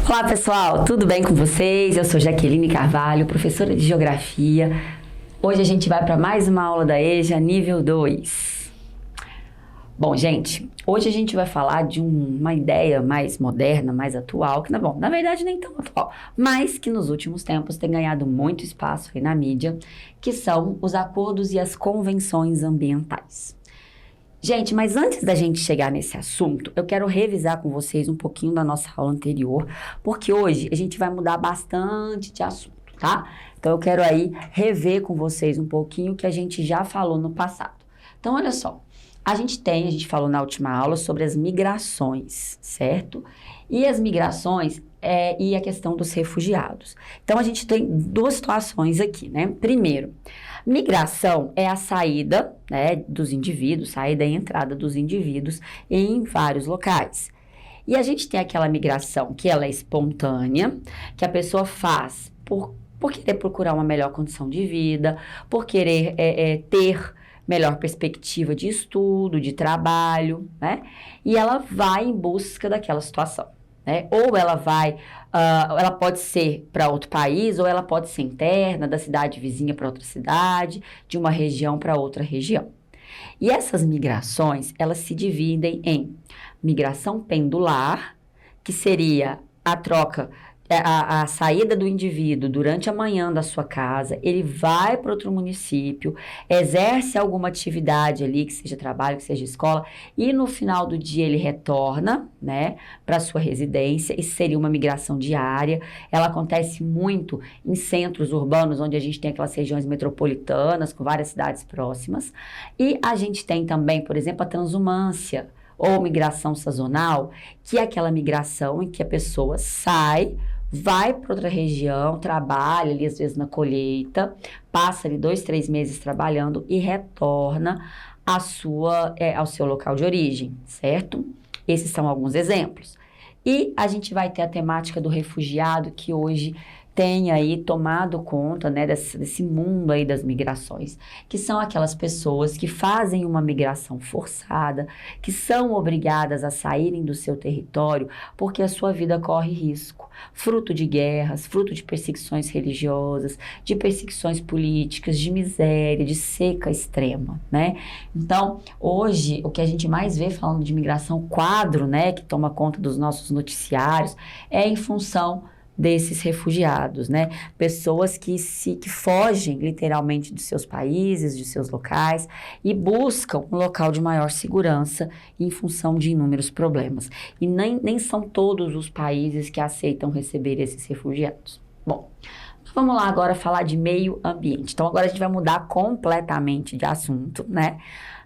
Olá pessoal, tudo bem com vocês? Eu sou Jaqueline Carvalho, professora de Geografia. Hoje a gente vai para mais uma aula da EJA nível 2. Bom, gente, hoje a gente vai falar de uma ideia mais moderna, mais atual, que na verdade nem tão atual, mas que nos últimos tempos tem ganhado muito espaço aí na mídia, que são os acordos e as convenções ambientais. Gente, mas antes da gente chegar nesse assunto, eu quero revisar com vocês um pouquinho da nossa aula anterior, porque hoje a gente vai mudar bastante de assunto, tá? Então eu quero aí rever com vocês um pouquinho o que a gente já falou no passado. Então olha só, a gente falou na última aula sobre as migrações, certo? E as migrações e a questão dos refugiados. Então a gente tem duas situações aqui, né? Primeiro, migração é a saída, né, dos indivíduos, saída e entrada dos indivíduos em vários locais. E a gente tem aquela migração que ela é espontânea, que a pessoa faz por querer procurar uma melhor condição de vida, por querer ter melhor perspectiva de estudo, de trabalho, né? E ela vai em busca daquela situação, né? Ou ela pode ser para outro país, ou ela pode ser interna, da cidade vizinha para outra cidade, de uma região para outra região. E essas migrações, elas se dividem em migração pendular, que seria a troca, a saída do indivíduo durante a manhã da sua casa, ele vai para outro município, exerce alguma atividade ali, que seja trabalho, que seja escola, e no final do dia ele retorna, né, para sua residência. Isso seria uma migração diária. Ela acontece muito em centros urbanos, onde a gente tem aquelas regiões metropolitanas, com várias cidades próximas. E a gente tem também, por exemplo, a transumância, ou migração sazonal, que é aquela migração em que a pessoa sai, vai para outra região, trabalha ali às vezes na colheita, passa ali 2, 3 meses trabalhando e retorna ao seu local de origem, certo? Esses são alguns exemplos. E a gente vai ter a temática do refugiado, que hoje tem aí tomado conta, né, desse mundo aí das migrações, que são aquelas pessoas que fazem uma migração forçada, que são obrigadas a saírem do seu território porque a sua vida corre risco, fruto de guerras, fruto de perseguições religiosas, de perseguições políticas, de miséria, de seca extrema, né? Então, hoje, o que a gente mais vê falando de migração, quadro, né, que toma conta dos nossos noticiários, é em função desses refugiados, né? Pessoas que fogem literalmente dos seus países, de seus locais e buscam um local de maior segurança em função de inúmeros problemas. E nem são todos os países que aceitam receber esses refugiados. Bom, vamos lá agora falar de meio ambiente. Então agora a gente vai mudar completamente de assunto, né?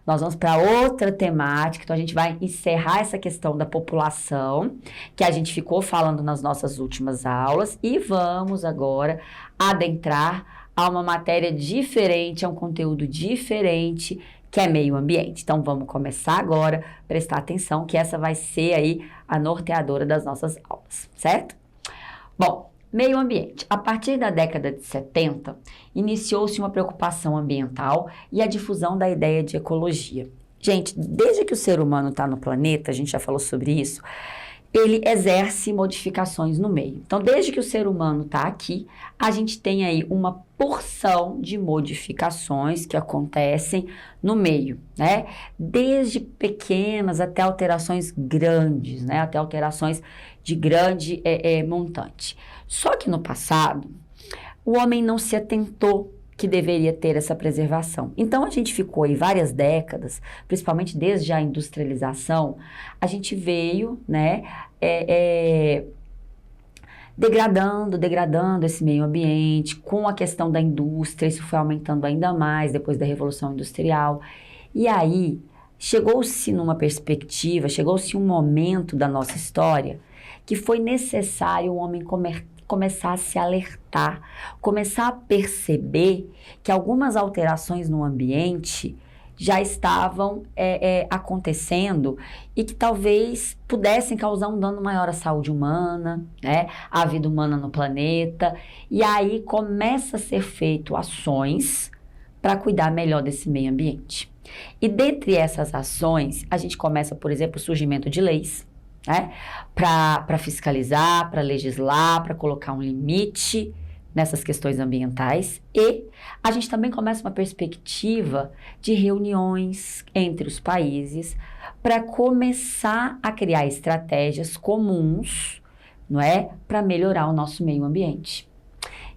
Nós vamos para outra temática, então a gente vai encerrar essa questão da população, que a gente ficou falando nas nossas últimas aulas, e vamos agora adentrar a uma matéria diferente, a um conteúdo diferente, que é meio ambiente. Então vamos começar agora, prestar atenção, que essa vai ser aí a norteadora das nossas aulas, certo? Bom, meio ambiente. A partir da década de 70, iniciou-se uma preocupação ambiental e a difusão da ideia de ecologia. Gente, desde que o ser humano está no planeta, a gente já falou sobre isso, ele exerce modificações no meio. Então, desde que o ser humano está aqui, a gente tem aí uma porção de modificações que acontecem no meio, né? Desde pequenas até alterações grandes, né? Até alterações de grande montante. Só que no passado, o homem não se atentou que deveria ter essa preservação. Então, a gente ficou aí várias décadas, principalmente desde a industrialização, a gente veio, né, degradando esse meio ambiente, com a questão da indústria, isso foi aumentando ainda mais depois da Revolução Industrial. E aí, chegou-se um momento da nossa história que foi necessário o homem começar a se alertar, começar a perceber que algumas alterações no ambiente já estavam acontecendo e que talvez pudessem causar um dano maior à saúde humana, né, à vida humana no planeta. E aí começa a ser feito ações para cuidar melhor desse meio ambiente. E dentre essas ações, a gente começa, por exemplo, o surgimento de leis, né? Para fiscalizar, para legislar, para colocar um limite nessas questões ambientais. E a gente também começa uma perspectiva de reuniões entre os países para começar a criar estratégias comuns, não é? Para melhorar o nosso meio ambiente.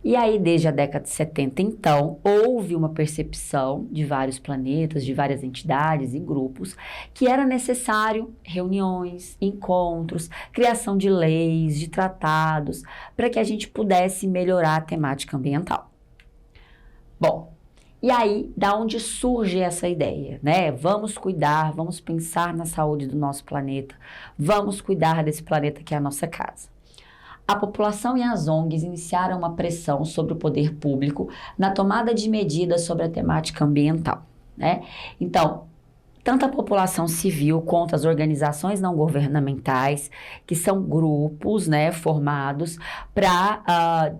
E aí, desde a década de 70, então, houve uma percepção de vários planetas, de várias entidades e grupos, que era necessário reuniões, encontros, criação de leis, de tratados, para que a gente pudesse melhorar a temática ambiental. Bom, e aí, da onde surge essa ideia, né? Vamos cuidar, vamos pensar na saúde do nosso planeta, vamos cuidar desse planeta que é a nossa casa. A população e as ONGs iniciaram uma pressão sobre o poder público na tomada de medidas sobre a temática ambiental, né? Então, tanto a população civil quanto as organizações não governamentais, que são grupos, né, formados para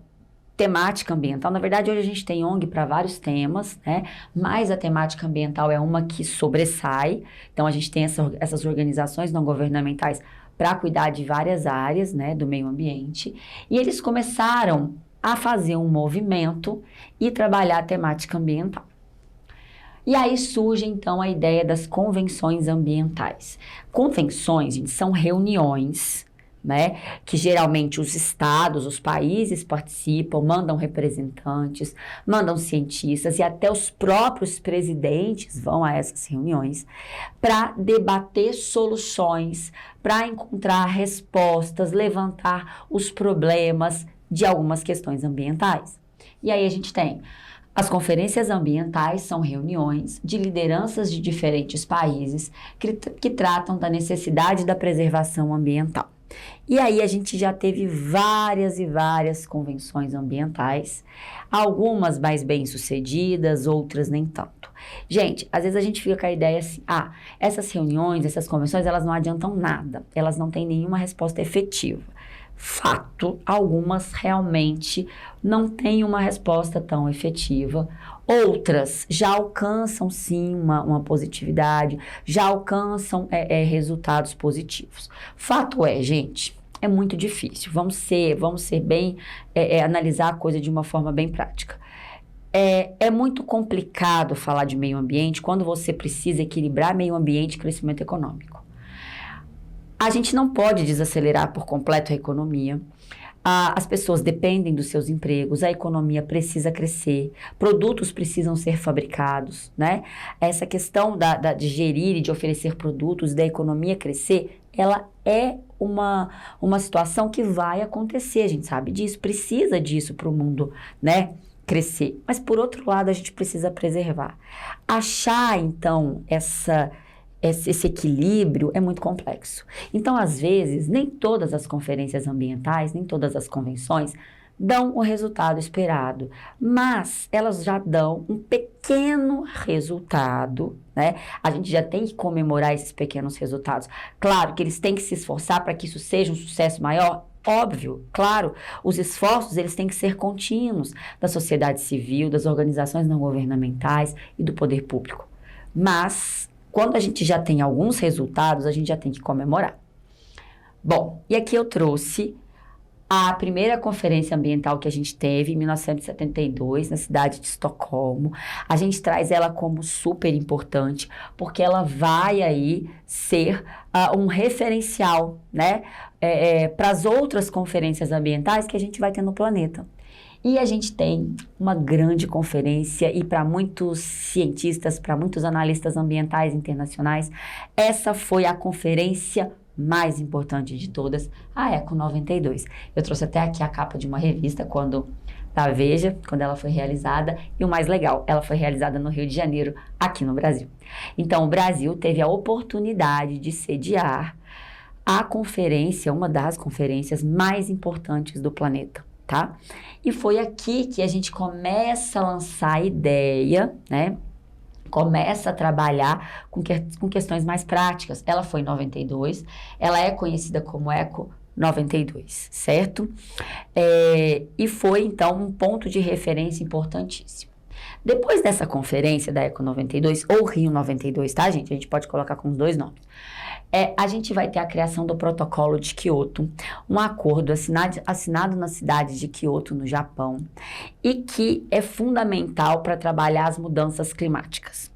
temática ambiental. Na verdade, hoje a gente tem ONG para vários temas, né? Mas a temática ambiental é uma que sobressai. Então, a gente tem essas organizações não governamentais para cuidar de várias áreas, né, do meio ambiente. E eles começaram a fazer um movimento e trabalhar a temática ambiental. E aí surge, então, a ideia das convenções ambientais. Convenções, gente, são reuniões, né, que geralmente os estados, os países participam, mandam representantes, mandam cientistas e até os próprios presidentes vão a essas reuniões para debater soluções, para encontrar respostas, levantar os problemas de algumas questões ambientais. E aí a gente tem as conferências ambientais, são reuniões de lideranças de diferentes países que tratam da necessidade da preservação ambiental. E aí a gente já teve várias e várias convenções ambientais, algumas mais bem-sucedidas, outras nem tanto. Gente, às vezes a gente fica com a ideia assim, essas reuniões, essas convenções, elas não adiantam nada, elas não têm nenhuma resposta efetiva. Fato, algumas realmente não têm uma resposta tão efetiva. Outras já alcançam, sim, uma positividade, já alcançam resultados positivos. Fato é, gente, é muito difícil. Vamos ser bem, analisar a coisa de uma forma bem prática. É muito complicado falar de meio ambiente quando você precisa equilibrar meio ambiente e crescimento econômico. A gente não pode desacelerar por completo a economia. As pessoas dependem dos seus empregos, a economia precisa crescer, produtos precisam ser fabricados, né? Essa questão de gerir e de oferecer produtos, da economia crescer, ela é uma situação que vai acontecer, a gente sabe disso, precisa disso para o mundo, né, crescer. Mas, por outro lado, a gente precisa preservar. Achar, então, esse equilíbrio é muito complexo. Então, às vezes, nem todas as conferências ambientais, nem todas as convenções dão o resultado esperado, mas elas já dão um pequeno resultado, né? A gente já tem que comemorar esses pequenos resultados. Claro que eles têm que se esforçar para que isso seja um sucesso maior. Óbvio, claro, os esforços eles têm que ser contínuos da sociedade civil, das organizações não governamentais e do poder público. Mas quando a gente já tem alguns resultados, a gente já tem que comemorar. Bom, e aqui eu trouxe a primeira conferência ambiental que a gente teve em 1972, na cidade de Estocolmo. A gente traz ela como super importante, porque ela vai aí ser um referencial, né, para as outras conferências ambientais que a gente vai ter no planeta. E a gente tem uma grande conferência e para muitos cientistas, para muitos analistas ambientais internacionais, essa foi a conferência mais importante de todas, a Eco 92. Eu trouxe até aqui a capa de uma revista da Veja, quando ela foi realizada. E o mais legal, ela foi realizada no Rio de Janeiro, aqui no Brasil. Então, o Brasil teve a oportunidade de sediar a conferência, uma das conferências mais importantes do planeta. Tá? E foi aqui que a gente começa a lançar a ideia, né? Começa a trabalhar com questões mais práticas. Ela foi em 92, ela é conhecida como Eco 92, certo? E foi, então, um ponto de referência importantíssimo. Depois dessa conferência da Eco 92, ou Rio 92, tá, gente? A gente pode colocar com os dois nomes. A gente vai ter a criação do Protocolo de Kyoto, um acordo assinado na cidade de Kyoto, no Japão, e que é fundamental para trabalhar as mudanças climáticas.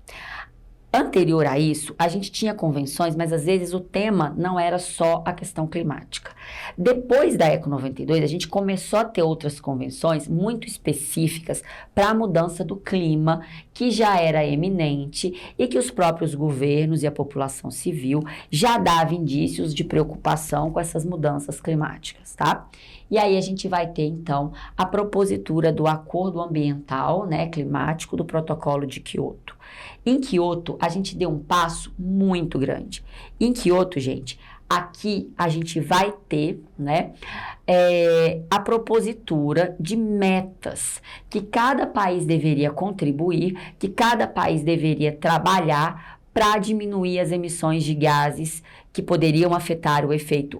Anterior a isso, a gente tinha convenções, mas às vezes o tema não era só a questão climática. Depois da Eco 92, a gente começou a ter outras convenções muito específicas para a mudança do clima, que já era eminente e que os próprios governos e a população civil já davam indícios de preocupação com essas mudanças climáticas, tá? E aí a gente vai ter, então, a propositura do Acordo Ambiental, né, climático do Protocolo de Kyoto. Em Kyoto, a gente deu um passo muito grande. Em Kyoto, gente, aqui a gente vai ter, né, a propositura de metas que cada país deveria contribuir, que cada país deveria trabalhar para diminuir as emissões de gases que poderiam afetar o efeito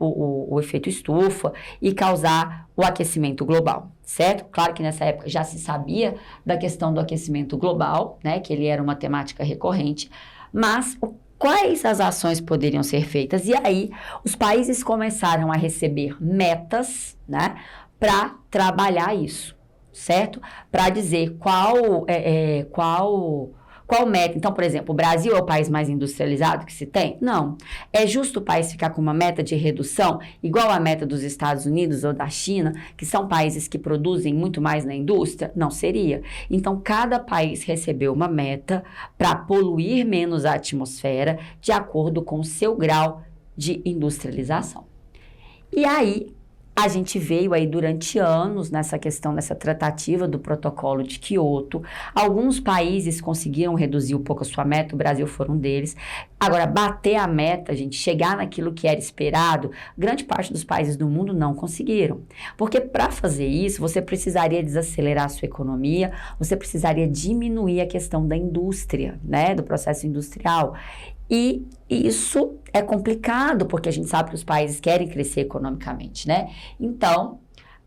estufa e causar o aquecimento global, certo? Claro que nessa época já se sabia da questão do aquecimento global, né, que ele era uma temática recorrente, mas quais as ações poderiam ser feitas? E aí, os países começaram a receber metas, né, para trabalhar isso, certo? Para dizer qual meta? Então, por exemplo, o Brasil é o país mais industrializado que se tem? Não. É justo o país ficar com uma meta de redução igual à meta dos Estados Unidos ou da China, que são países que produzem muito mais na indústria? Não seria. Então, cada país recebeu uma meta para poluir menos a atmosfera de acordo com o seu grau de industrialização. E aí, a gente veio aí durante anos nessa tratativa do Protocolo de Kyoto. Alguns países conseguiram reduzir um pouco a sua meta, o Brasil foi um deles. Agora, bater a meta, gente, chegar naquilo que era esperado, grande parte dos países do mundo não conseguiram. Porque para fazer isso, você precisaria desacelerar a sua economia, você precisaria diminuir a questão da indústria, né, do processo industrial. E isso é complicado, porque a gente sabe que os países querem crescer economicamente, né? Então,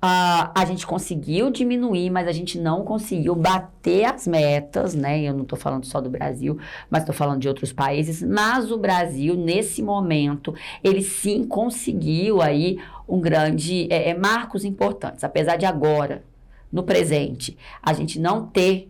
a gente conseguiu diminuir, mas a gente não conseguiu bater as metas, né? Eu não estou falando só do Brasil, mas estou falando de outros países. Mas o Brasil, nesse momento, ele sim conseguiu aí marcos importantes. Apesar de agora, no presente, a gente não ter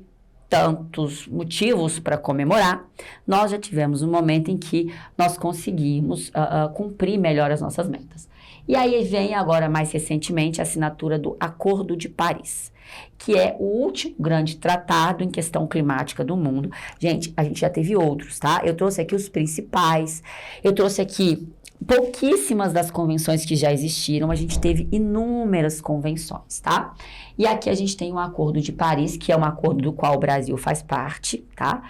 tantos motivos para comemorar, nós já tivemos um momento em que nós conseguimos cumprir melhor as nossas metas. E aí vem agora, mais recentemente, a assinatura do Acordo de Paris, que é o último grande tratado em questão climática do mundo. Gente, a gente já teve outros, tá? Eu trouxe aqui os principais, eu trouxe aqui pouquíssimas das convenções que já existiram, a gente teve inúmeras convenções, tá? E aqui a gente tem o Acordo de Paris, que é um acordo do qual o Brasil faz parte, tá?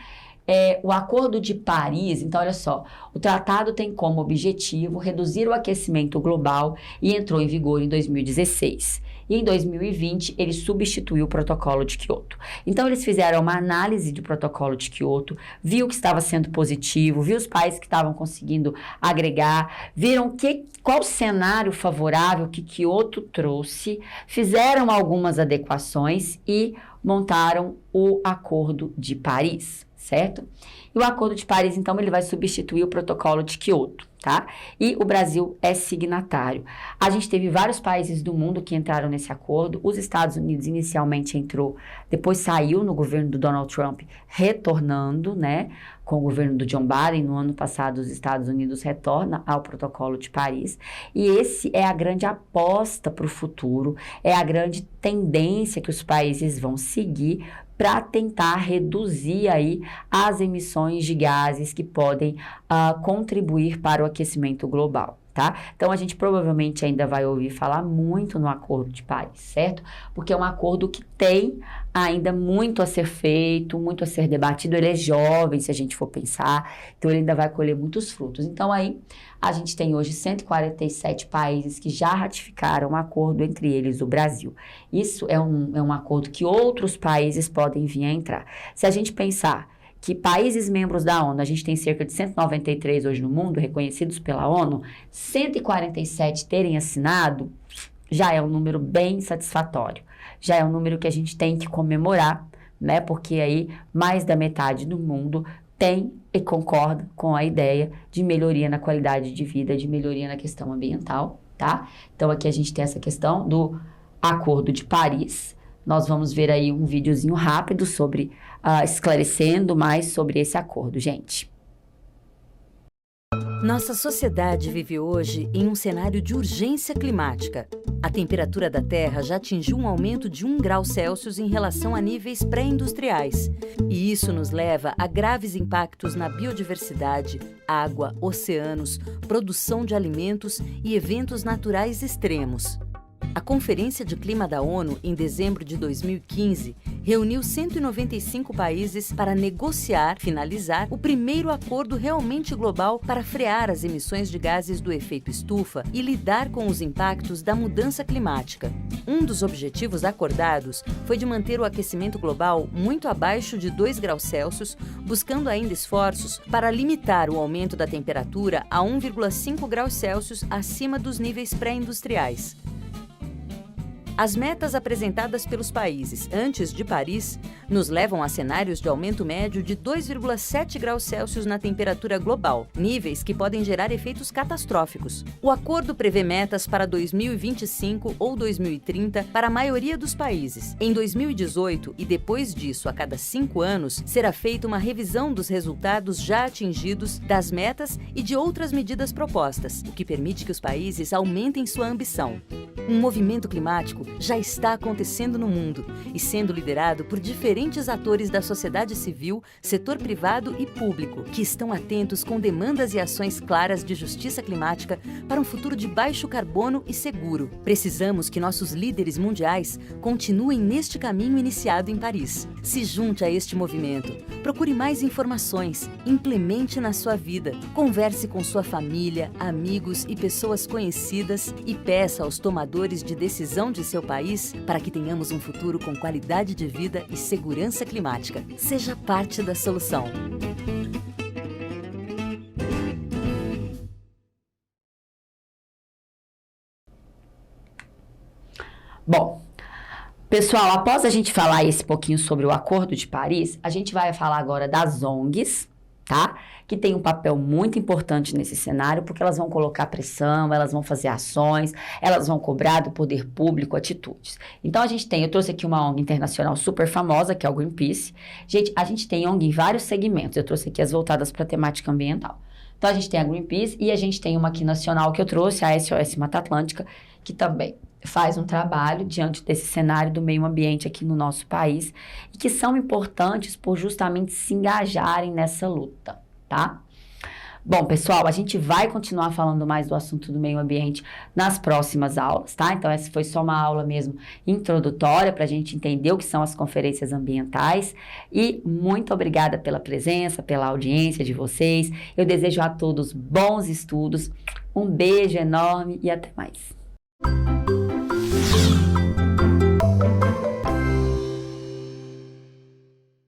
O Acordo de Paris, então olha só, o tratado tem como objetivo reduzir o aquecimento global e entrou em vigor em 2016. E em 2020, ele substituiu o Protocolo de Kyoto. Então, eles fizeram uma análise do Protocolo de Kyoto, viu que estava sendo positivo, viu os países que estavam conseguindo agregar, viram qual cenário favorável que Kyoto trouxe, fizeram algumas adequações e montaram o Acordo de Paris, certo? E o Acordo de Paris, então, ele vai substituir o Protocolo de Kyoto, tá? E o Brasil é signatário. A gente teve vários países do mundo que entraram nesse acordo. Os Estados Unidos inicialmente entrou, depois saiu no governo do Donald Trump, retornando, né? Com o governo do John Biden, no ano passado, os Estados Unidos retorna ao Protocolo de Paris. E esse é a grande aposta para o futuro, é a grande tendência que os países vão seguir para tentar reduzir aí as emissões de gases que podem contribuir para o aquecimento global, tá? Então, a gente provavelmente ainda vai ouvir falar muito no Acordo de Paris, certo? Porque é um acordo que tem ainda muito a ser feito, muito a ser debatido. Ele é jovem, se a gente for pensar, então ele ainda vai colher muitos frutos. Então, aí, a gente tem hoje 147 países que já ratificaram um acordo, entre eles o Brasil. Isso é um acordo que outros países podem vir a entrar. Se a gente pensar que países membros da ONU, a gente tem cerca de 193 hoje no mundo, reconhecidos pela ONU, 147 terem assinado, já é um número bem satisfatório. Já é um número que a gente tem que comemorar, né? Porque aí mais da metade do mundo tem e concorda com a ideia de melhoria na qualidade de vida, de melhoria na questão ambiental, tá? Então, aqui a gente tem essa questão do Acordo de Paris. Nós vamos ver aí um videozinho rápido sobre, esclarecendo mais sobre esse acordo, gente. Nossa sociedade vive hoje em um cenário de urgência climática. A temperatura da Terra já atingiu um aumento de 1 grau Celsius em relação a níveis pré-industriais. E isso nos leva a graves impactos na biodiversidade, água, oceanos, produção de alimentos e eventos naturais extremos. A Conferência de Clima da ONU, em dezembro de 2015, reuniu 195 países para finalizar o primeiro acordo realmente global para frear as emissões de gases do efeito estufa e lidar com os impactos da mudança climática. Um dos objetivos acordados foi de manter o aquecimento global muito abaixo de 2 graus Celsius, buscando ainda esforços para limitar o aumento da temperatura a 1,5 graus Celsius acima dos níveis pré-industriais. As metas apresentadas pelos países antes de Paris nos levam a cenários de aumento médio de 2,7 graus Celsius na temperatura global, níveis que podem gerar efeitos catastróficos. O acordo prevê metas para 2025 ou 2030 para a maioria dos países. Em 2018 e depois disso, a cada 5 anos, será feita uma revisão dos resultados já atingidos, das metas e de outras medidas propostas, o que permite que os países aumentem sua ambição. Um movimento climático já está acontecendo no mundo e sendo liderado por diferentes atores da sociedade civil, setor privado e público, que estão atentos com demandas e ações claras de justiça climática para um futuro de baixo carbono e seguro. Precisamos que nossos líderes mundiais continuem neste caminho iniciado em Paris. Se junte a este movimento, procure mais informações, implemente na sua vida, converse com sua família, amigos e pessoas conhecidas e peça aos tomadores de decisão de seu país para que tenhamos um futuro com qualidade de vida e segurança climática. Seja parte da solução. Bom, pessoal, após a gente falar esse pouquinho sobre o Acordo de Paris, a gente vai falar agora das ONGs, tá? Que tem um papel muito importante nesse cenário, porque elas vão colocar pressão, elas vão fazer ações, elas vão cobrar do poder público atitudes. Então, eu trouxe aqui uma ONG internacional super famosa, que é o Greenpeace. Gente, a gente tem ONG em vários segmentos, eu trouxe aqui as voltadas para a temática ambiental. Então, a gente tem a Greenpeace e a gente tem uma aqui nacional que eu trouxe, a SOS Mata Atlântica, que também faz um trabalho diante desse cenário do meio ambiente aqui no nosso país e que são importantes por justamente se engajarem nessa luta, tá? Bom, pessoal, a gente vai continuar falando mais do assunto do meio ambiente nas próximas aulas, tá? Então, essa foi só uma aula mesmo introdutória para a gente entender o que são as conferências ambientais e muito obrigada pela presença, pela audiência de vocês. Eu desejo a todos bons estudos, um beijo enorme e até mais.